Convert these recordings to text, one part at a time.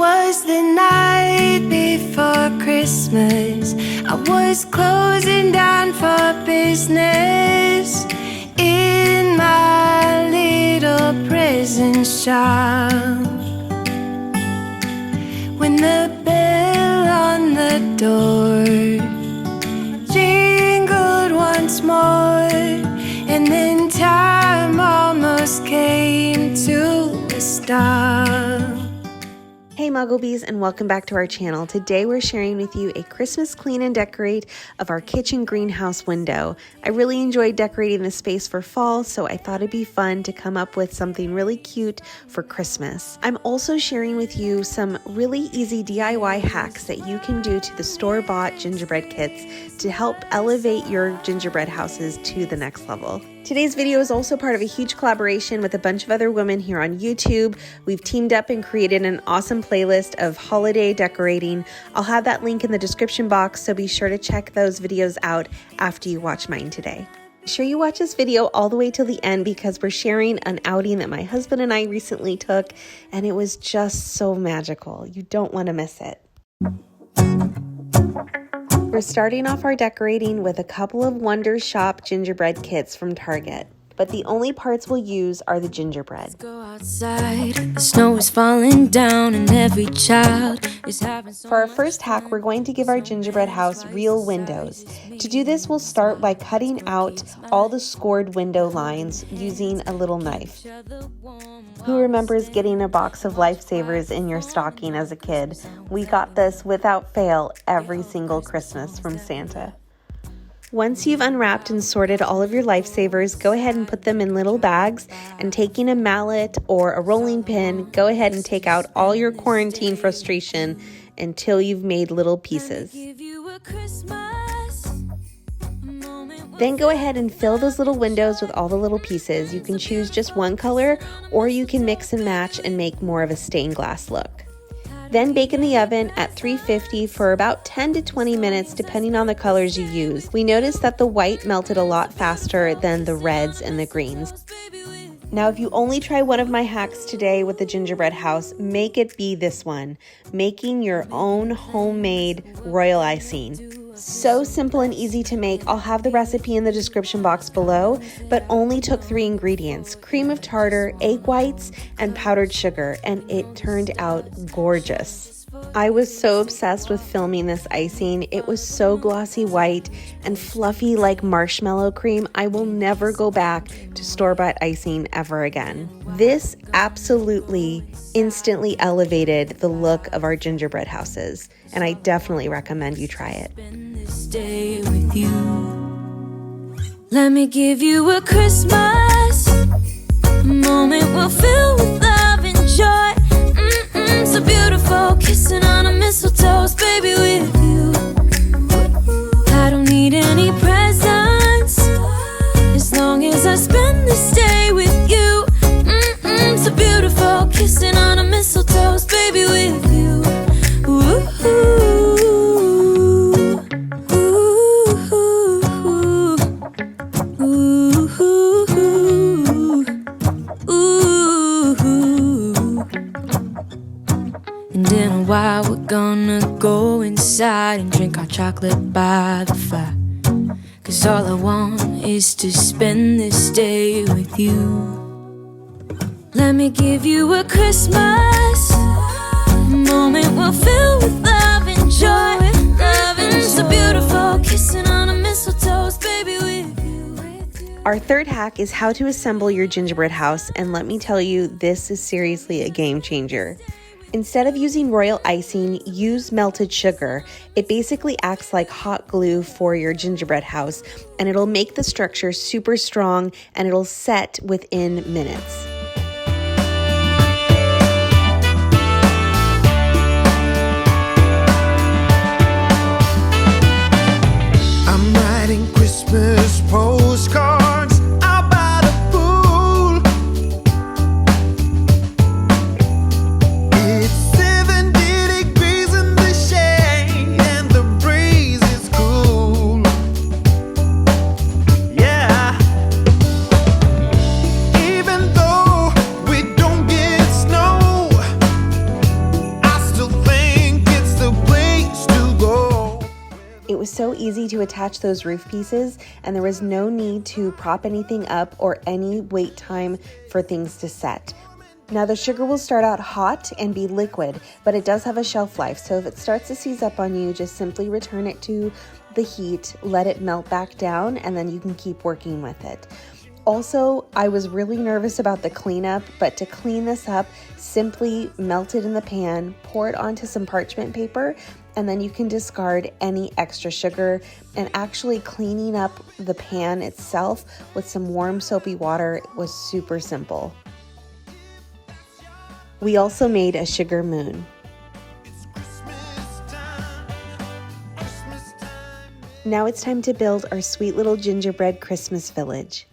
was the night before Christmas. I was closing down for business in my little prison shop, when the bell on the door jingled once more, and then time almost came to a stop. Hey Mugglebees, and welcome back to our channel. Today we're sharing with you a Christmas clean and decorate of our kitchen greenhouse window. I really enjoyed decorating this space for fall, so I thought it'd be fun to come up with something really cute for Christmas. I'm also sharing with you some really easy DIY hacks that you can do to the store-bought gingerbread kits to help elevate your gingerbread houses to the next level. Today's video is also part of a huge collaboration with a bunch of other women here on YouTube. We've teamed up and created an awesome playlist of holiday decorating. I'll have that link in the description box, so be sure to check those videos out after you watch mine today. Be sure you watch this video all the way till the end, because we're sharing an outing that my husband and I recently took, and it was just so magical. You don't want to miss it. We're starting off our decorating with a couple of Wonder Shop gingerbread kits from Target, but the only parts we'll use are the gingerbread. Let's go outside. The snow is falling down and every child is having so For our first hack, we're going to give our gingerbread house real windows. To do this, we'll start by cutting out all the scored window lines using a little knife. Who remembers getting a box of Lifesavers in your stocking as a kid? We got this without fail every single Christmas from Santa. Once you've unwrapped and sorted all of your Lifesavers, go ahead and put them in little bags, and taking a mallet or a rolling pin, go ahead and take out all your quarantine frustration until you've made little pieces. Then go ahead and fill those little windows with all the little pieces. You can choose just one color, or you can mix and match and make more of a stained glass look. Then bake in the oven at 350 for about 10 to 20 minutes depending on the colors you use. We noticed that the white melted a lot faster than the reds and the greens. Now, if you only try one of my hacks today with the gingerbread house, make it be this one, making your own homemade royal icing. So simple and easy to make. I'll have the recipe in the description box below, but only took 3 ingredients: cream of tartar, egg whites, and powdered sugar, and it turned out gorgeous. I was so obsessed with filming this icing. It was so glossy white and fluffy like marshmallow cream. I will never go back to store-bought icing ever again. This absolutely instantly elevated the look of our gingerbread houses, and I definitely recommend you try it. Stay with you. Let me give you a Christmas moment we'll fill with love and joy. So beautiful, kissing on a mistletoe, baby, with you. I don't need any presents as long as I spend this day with you. So beautiful, kissing on a mistletoe, baby, with you. And in a while we're gonna go inside and drink our chocolate by the fire, 'cause all I want is to spend this day with you. Let me give you a Christmas moment we'll fill with love and joy. Loving so beautiful, kissing on a mistletoe, baby, with you. Our third hack is how to assemble your gingerbread house, and let me tell you, this is seriously a game changer. Instead of using royal icing, use melted sugar. It basically acts like hot glue for your gingerbread house, and it'll make the structure super strong, and it'll set within minutes. I'm writing Christmas postcards out by the pool. It's 70 degrees in the shade and the breeze is cool. Yeah. Even though It was so easy to attach those roof pieces, and there was no need to prop anything up or any wait time for things to set. Now the sugar will start out hot and be liquid, but it does have a shelf life, so if it starts to seize up on you, just simply return it to the heat, let it melt back down, and then you can keep working with it. Also, I was really nervous about the cleanup, but to clean this up, simply melt it in the pan, pour it onto some parchment paper, and then you can discard any extra sugar. And actually cleaning up the pan itself with some warm soapy water was super simple. We also made a sugar moon. Now it's time to build our sweet little gingerbread Christmas village.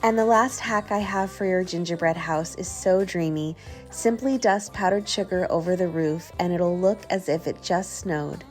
And the last hack I have for your gingerbread house is so dreamy. Simply dust powdered sugar over the roof and it'll look as if it just snowed.